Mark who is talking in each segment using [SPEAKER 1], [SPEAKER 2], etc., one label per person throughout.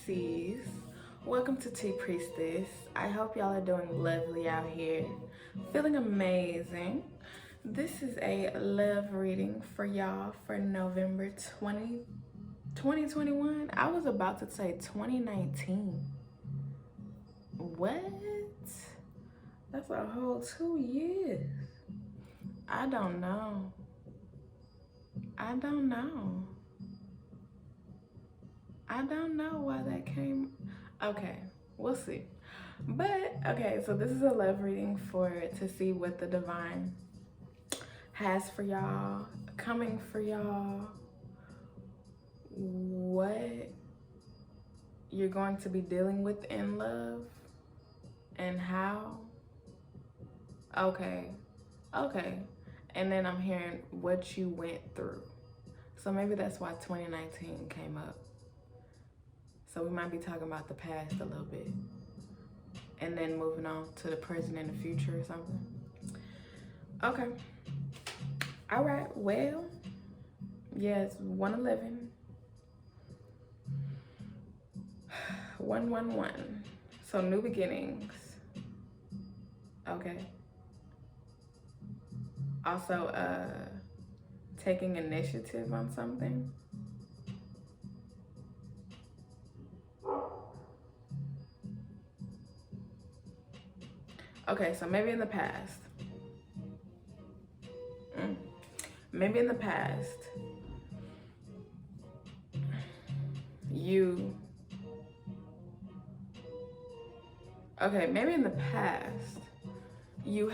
[SPEAKER 1] Pisces. Welcome to Priestess. I hope y'all are doing lovely out here, feeling amazing. This is a love reading for y'all for November 2021. I was about to say 2019. What? That's a whole 2 years. I don't know. I don't know why that came. Okay, we'll see. But okay, so this is a love reading to see what the divine has for y'all, coming for y'all, what you're going to be dealing with in love, and how. Okay. And then I'm hearing what you went through. So maybe that's why 2019 came up. So we might be talking about the past a little bit. And then moving on to the present and the future or something. Okay. All right. Well, yes, 111. 111. So new beginnings. Okay. Also, taking initiative on something. Okay, so maybe in the past. Maybe in the past, maybe in the past, you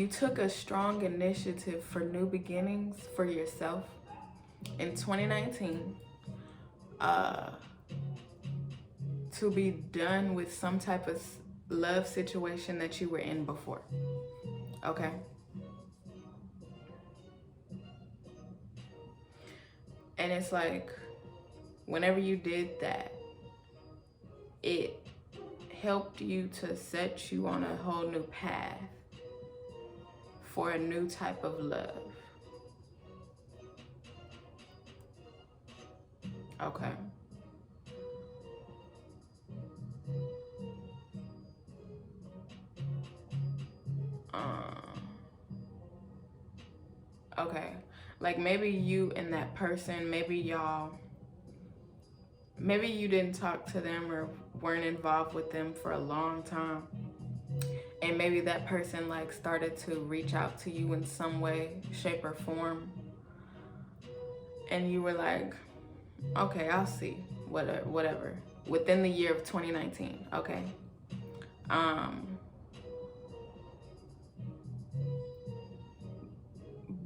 [SPEAKER 1] took a strong initiative for new beginnings for yourself in 2019 to be done with some type of love situation that you were in before. Okay? And it's like, whenever you did that, it helped you to set you on a whole new path for a new type of love. Okay. Okay. Like maybe you and that person, maybe you didn't talk to them or weren't involved with them for a long time. And maybe that person like started to reach out to you in some way, shape or form. And you were like, okay, I'll see, whatever. Within the year of 2019, okay?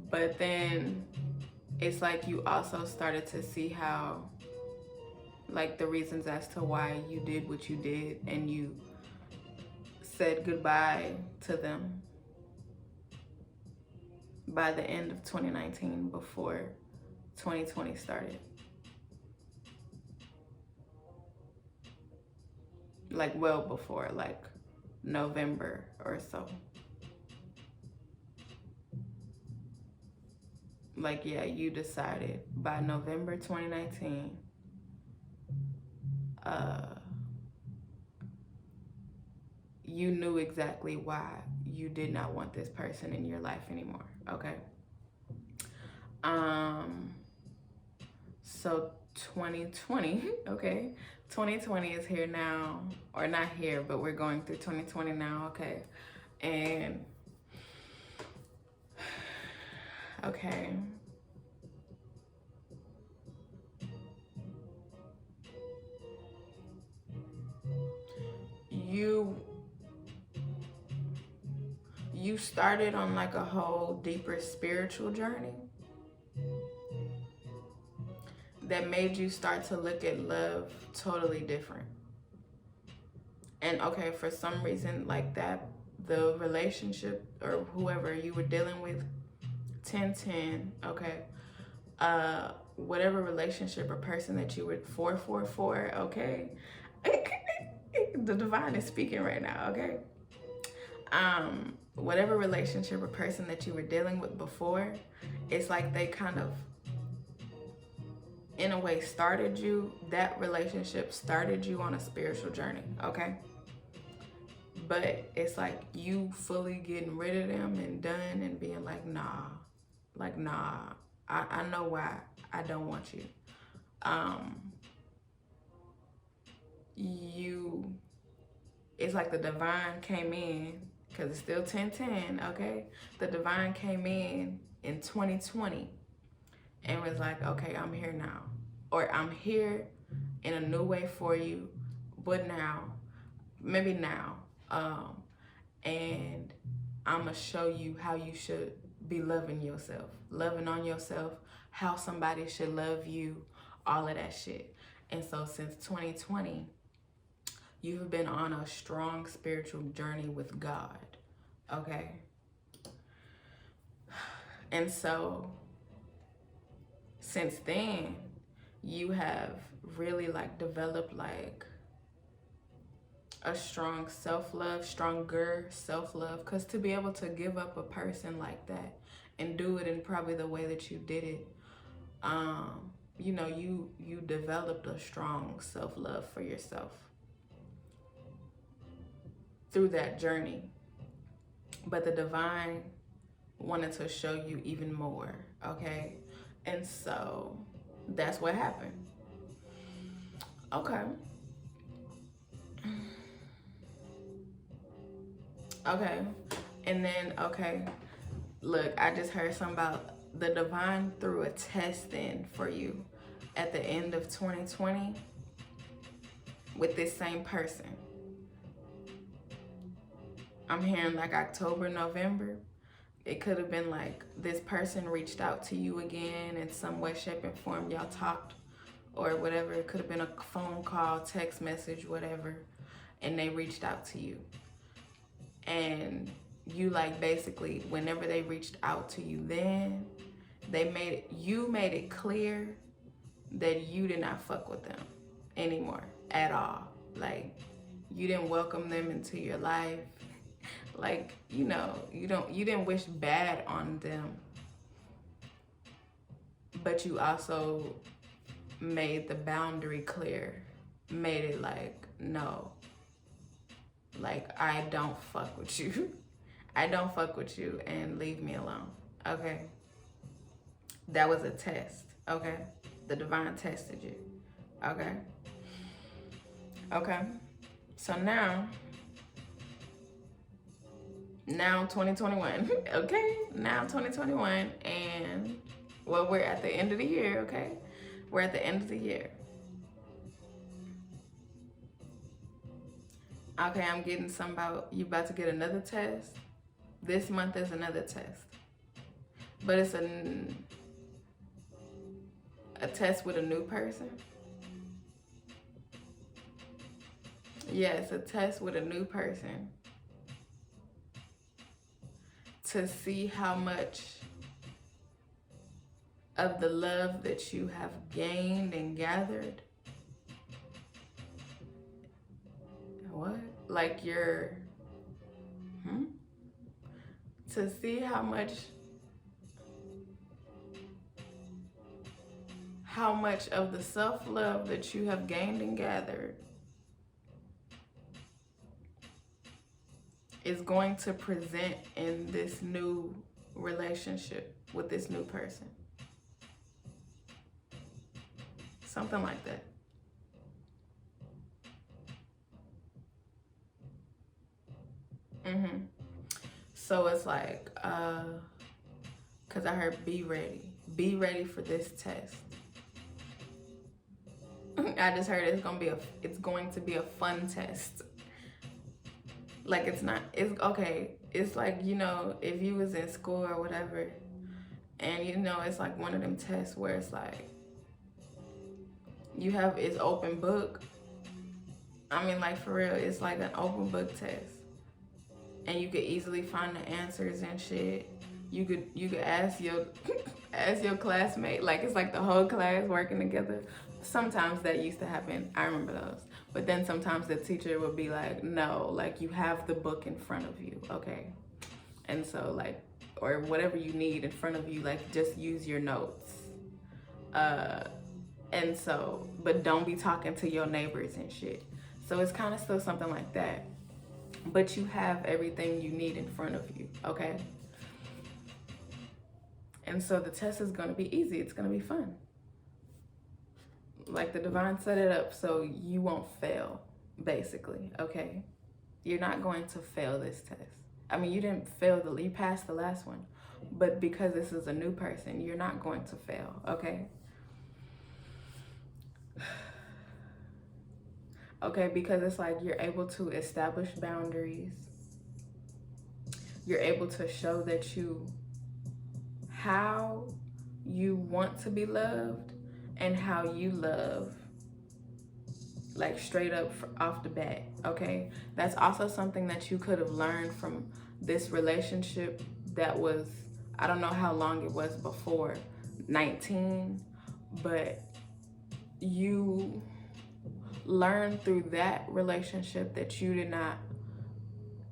[SPEAKER 1] But then it's like you also started to see how, like the reasons as to why you did what you did and you said goodbye to them by the end of 2019 before 2020 started. Like well before, like November or so. Like, yeah, you decided by November 2019, you knew exactly why you did not want this person in your life anymore, okay? So 2020, okay? 2020 is here now, or not here, but we're going through 2020 now, okay? And okay. You started on like a whole deeper spiritual journey that made you start to look at love totally different. And okay, for some reason like that, the relationship or whoever you were dealing with, 1010, okay, whatever relationship or person that you were 444, okay, the divine is speaking right now, okay. Whatever relationship or person that you were dealing with before, it's like they kind of in a way started you, that relationship started you on a spiritual journey, okay? But it's like you fully getting rid of them and done and being like, nah, I know why I don't want you. It's like the divine came in, because it's still 10-10, okay? The divine came in 2020 and was like, okay, I'm here now. Or I'm here in a new way for you, but now, maybe now. And I'm going to show you how you should be loving yourself, loving on yourself, how somebody should love you, all of that shit. And so since 2020, you've been on a strong spiritual journey with God, okay? And so since then, you have really like developed like a strong self-love, stronger self-love, because to be able to give up a person like that and do it in probably the way that you did it, you know, you developed a strong self-love for yourself through that journey. But the divine wanted to show you even more, okay? And so that's what happened. Okay. Okay. And then, okay, look, I just heard something about the divine threw a test in for you at the end of 2020 with this same person. I'm hearing like October, November. It could have been like this person reached out to you again in some way, shape, and form. Y'all talked or whatever. It could have been a phone call, text message, whatever. And they reached out to you. And you like basically, whenever they reached out to you, then you made it clear that you did not fuck with them anymore at all. Like, you didn't welcome them into your life. Like, you know, you didn't wish bad on them, but you also made the boundary clear, made it like, no, like, I don't fuck with you. I don't fuck with you, and leave me alone, okay? That was a test, okay? The divine tested you, okay? Okay, so now 2021, okay? Now 2021, and well, we're at the end of the year, okay? We're at the end of the year. Okay, I'm getting some about you about to get another test. This month is another test. But it's a test with a new person. Yeah, it's a test with a new person to see how much of the love that you have gained and gathered. What? Like to see how much of the self-love that you have gained and gathered is going to present in this new relationship with this new person. Something like that. So it's like, cause I heard be ready for this test. I just heard it's going to be a fun test. Like it's okay. It's like, you know, if you was in school or whatever, and you know, it's like one of them tests where it's like, it's open book. I mean, like for real, it's like an open book test. And you could easily find the answers and shit. You could ask your classmate, like it's like the whole class working together. Sometimes that used to happen. I remember those. But then sometimes the teacher would be like, no, like you have the book in front of you, okay? And so like, or whatever you need in front of you, like just use your notes. And so, but don't be talking to your neighbors and shit. So it's kind of still something like that. But you have everything you need in front of you, okay? And so the test is going to be easy. It's going to be fun. Like the divine set it up so you won't fail, basically, okay? You're not going to fail this test. I mean, you didn't fail, you passed the last one. But because this is a new person, you're not going to fail, okay? Okay, because it's like you're able to establish boundaries. You're able to show that how you want to be loved and how you love, like straight up off the bat, okay? That's also something that you could have learned from this relationship that was, I don't know how long it was before 19, but you learned through that relationship that you did not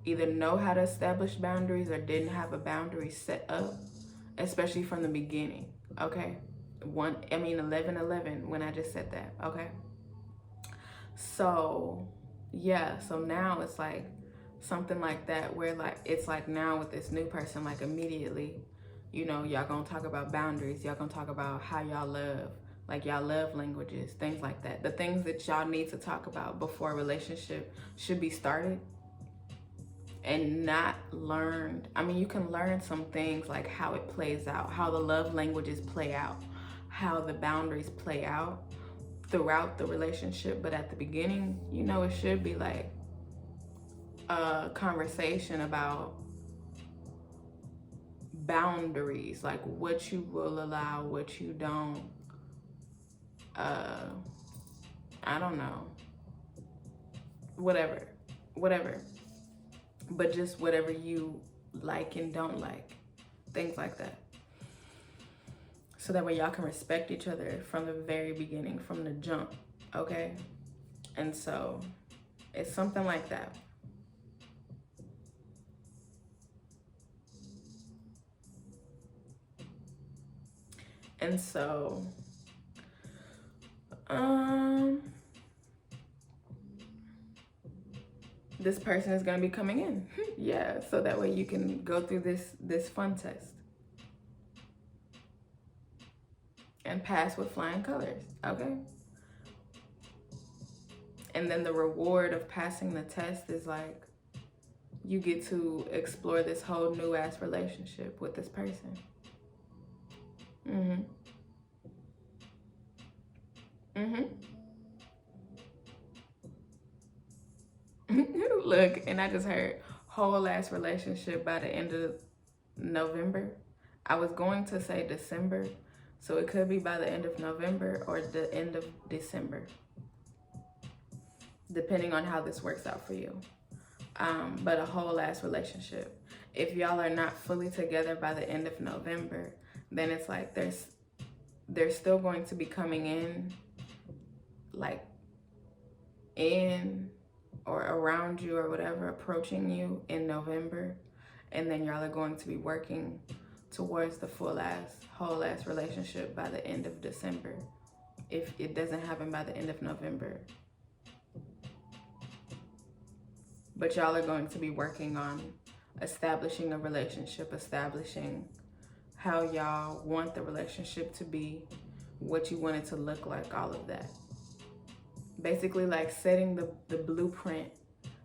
[SPEAKER 1] either know how to establish boundaries or didn't have a boundary set up, especially from the beginning, okay? 11:11 when I just said that, okay? So yeah, so now it's like something like that where like it's like now with this new person, like immediately, you know, y'all gonna talk about boundaries, y'all gonna talk about how y'all love, like y'all love languages, things like that, the things that y'all need to talk about before a relationship should be started. And not learned, I mean, you can learn some things like how it plays out, how the love languages play out, how the boundaries play out throughout the relationship. But at the beginning, you know, it should be like a conversation about boundaries, like what you will allow, what you don't. I don't know, whatever, but just whatever you like and don't like, things like that. So that way y'all can respect each other from the very beginning, from the jump, okay? And so it's something like that. And so, this person is gonna be coming in. Yeah, so that way you can go through this fun test and pass with flying colors, okay? And then the reward of passing the test is like, you get to explore this whole new ass relationship with this person. Look, and I just heard whole ass relationship by the end of November. I was going to say December, so it could be by the end of November or the end of December, depending on how this works out for you. But a whole ass relationship. If y'all are not fully together by the end of November, then it's like they're still going to be coming in, like in or around you or whatever, approaching you in November. And then y'all are going to be working towards the whole ass relationship by the end of December, if it doesn't happen by the end of November. But y'all are going to be working on establishing a relationship, establishing how y'all want the relationship to be, what you want it to look like, all of that. Basically like setting the blueprint,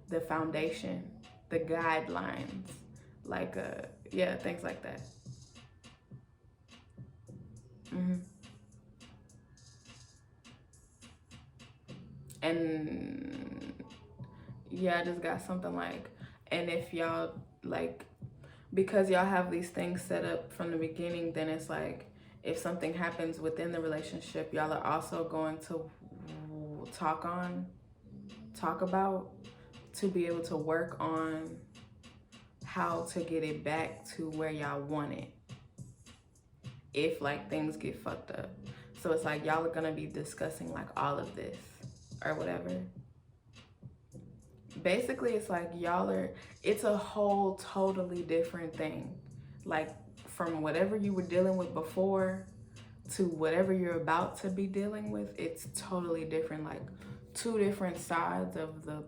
[SPEAKER 1] the foundation, the guidelines, like yeah, things like that. And yeah, I just got something like, and if y'all like, because y'all have these things set up from the beginning, then it's like, if something happens within the relationship, y'all are also going to talk about to be able to work on how to get it back to where y'all want it if like things get fucked up. So it's like y'all are gonna be discussing like all of this or whatever. Basically it's like it's a whole totally different thing, like from whatever you were dealing with before to whatever you're about to be dealing with, it's totally different. Like 2 different sides of the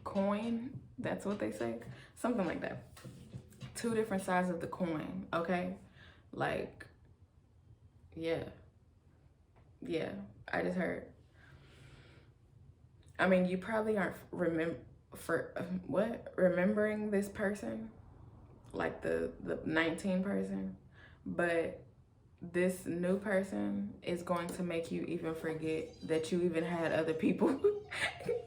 [SPEAKER 1] coin. That's what they say. Something like that. 2 different sides of the coin, okay? Like, yeah. Yeah, I just heard. I mean, you probably aren't remembering this person, like the 19 person, but this new person is going to make you even forget that you even had other people.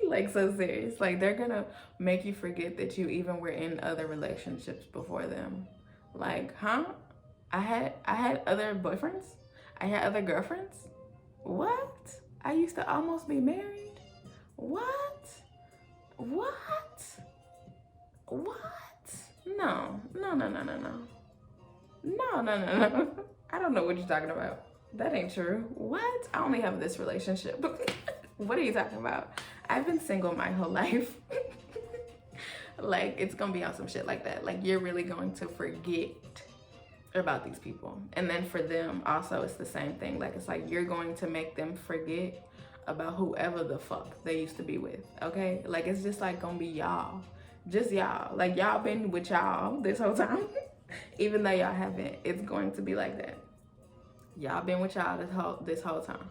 [SPEAKER 1] Like, so serious. Like, they're gonna make you forget that you even were in other relationships before them. Like, huh? I had other boyfriends? I had other girlfriends? What? I used to almost be married? What? What? What? No. No. I don't know what you're talking about. That ain't true. What? I only have this relationship. What are you talking about? I've been single my whole life. Like, it's gonna be on some shit like that. Like, you're really going to forget about these people. And then for them also, it's the same thing. Like, it's like you're going to make them forget about whoever the fuck they used to be with, okay? Like, it's just like gonna be y'all. Just y'all. Like, y'all been with y'all this whole time. Even though y'all haven't, it's going to be like that. Y'all been with y'all this whole time.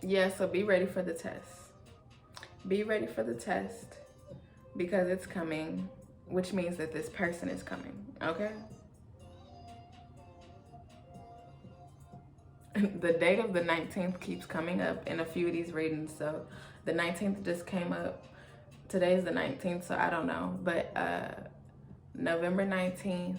[SPEAKER 1] Yeah, so be ready for the test. Be ready for the test because it's coming, which means that this person is coming, okay? The date of the 19th keeps coming up in a few of these readings. So the 19th just came up. Today's the 19th, so I don't know. But November 19th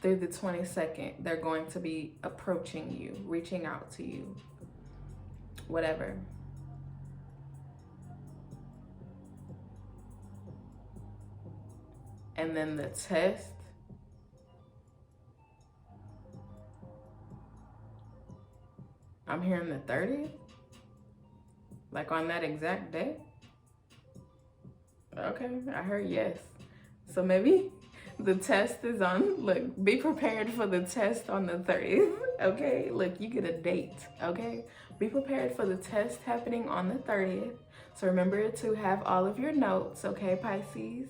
[SPEAKER 1] through the 22nd, they're going to be approaching you, reaching out to you, whatever. And then the test, I'm hearing the 30th, like on that exact day. Okay, I heard yes. So maybe the test is on, look, be prepared for the test on the 30th, okay? Look, you get a date, okay? Be prepared for the test happening on the 30th. So remember to have all of your notes, okay, Pisces?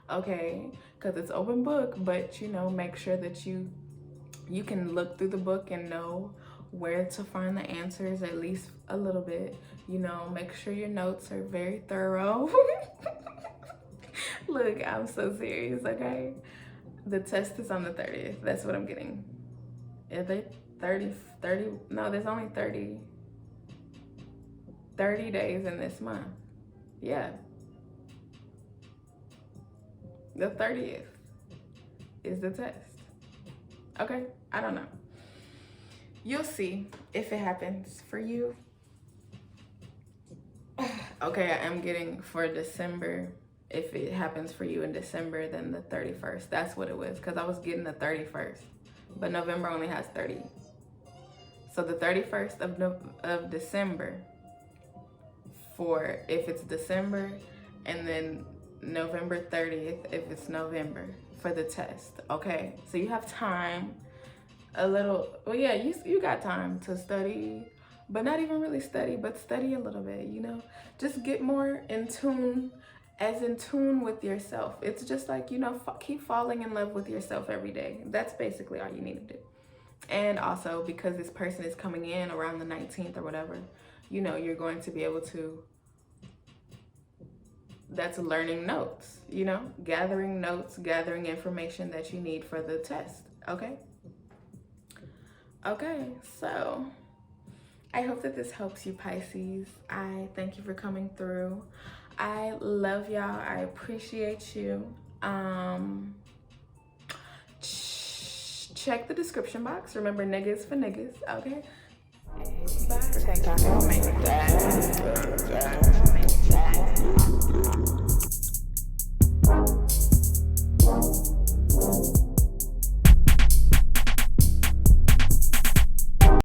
[SPEAKER 1] Okay, because it's open book, but you know, make sure that you can look through the book and know where to find the answers, at least a little bit. You know, make sure your notes are very thorough. Look, I'm so serious, okay? The test is on the 30th. That's what I'm getting. Is it 30? No, there's only 30 days in this month. Yeah. The 30th is the test. Okay, I don't know. You'll see if it happens for you. Okay, I am getting for December. If it happens for you in December, then the 31st. That's what it was, because I was getting the 31st. But November only has 30. So the 31st of December, for if it's December, and then November 30th if it's November for the test, okay? So you have time, a little, well, yeah, you got time to study, but not even really study, but study a little bit, you know? Just get more in tune with yourself. It's just like, you know, keep falling in love with yourself every day. That's basically all you need to do. And also, because this person is coming in around the 19th or whatever, you know, you're going to be able to, that's learning notes, you know, gathering notes, gathering information that you need for the test, okay? Okay, so I hope that this helps you, Pisces. I thank you for coming through. I love y'all. I appreciate you. Check the description box. Remember, niggas for niggas, okay? Bye.